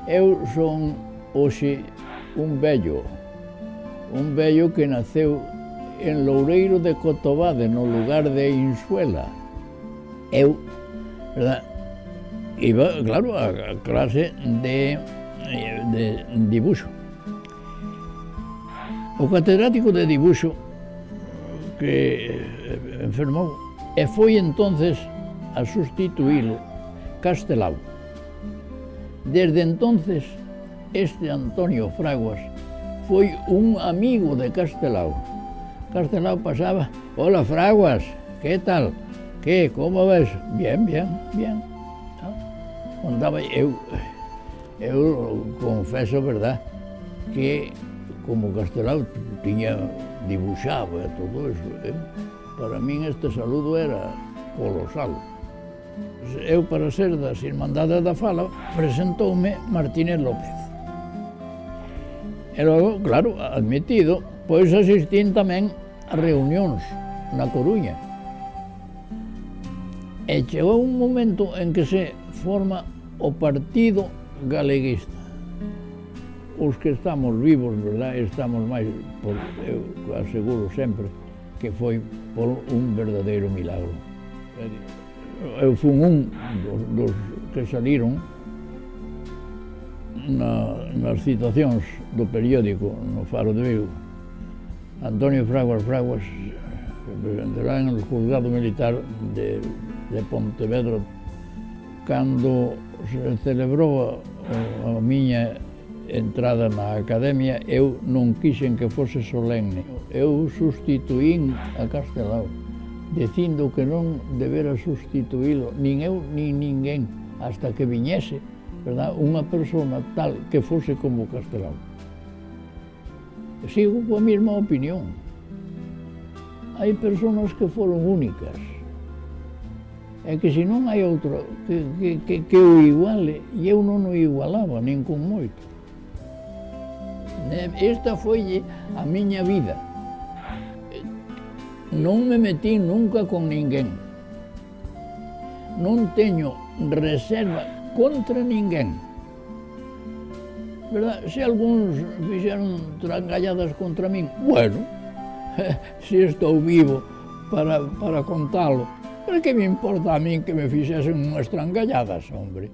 Eu son hoxe un vello que naceu en Loureiro de Cotobade, no lugar de Insuela. Eu, verdad, iba, claro, a clase de dibuixo. O catedrático de dibuixo que enfermou e foi entonces a sustituílo Castelao. Desde entonces, este Antonio Fraguas foi un amigo de Castelao. Castelao pasaba: hola Fraguas, ¿qué tal? ¿Qué? ¿Cómo ves? Bien, bien, bien. Contaba, eu confeso, verdad, que como Castelao tiña dibuixaba e todo eso, para min este saludo era colosal. Eu, para ser das Irmandades da Fala, presentoume Martínez López. E logo, claro, admitido, pois asistín tamén a reunións na Coruña. E chegou un momento en que se forma o Partido Galeguista. Os que estamos vivos, verdad, estamos máis, eu aseguro sempre, que foi por un verdadeiro milagro. Eu fui un dos que saliron nas citacións do periódico no Faro de Vigo. Antonio Fraguas se presentará en el juzgado militar de Pontevedra cando se celebrou a miña entrada na academia. Eu non quixen que fose solemne. Eu sustituín a Castelao, dicindo que non debera sustituílo nin eu nin ninguén hasta que viñese, verdad, unha persona tal que fose como Castelao. Sigo coa mesma opinión. Hai persoas que foron únicas, e que se non hai outro que o iguale, e eu non o igualaba, nin con moito. Esta foi a miña vida. Non me metí nunca con ninguén. Non teño reserva contra ninguén. Verdad? Se algúns fixeron trangalladas contra min, bueno, se estou vivo para contalo, pero que me importa a min que me fixesen unhas trangalladas, hombre?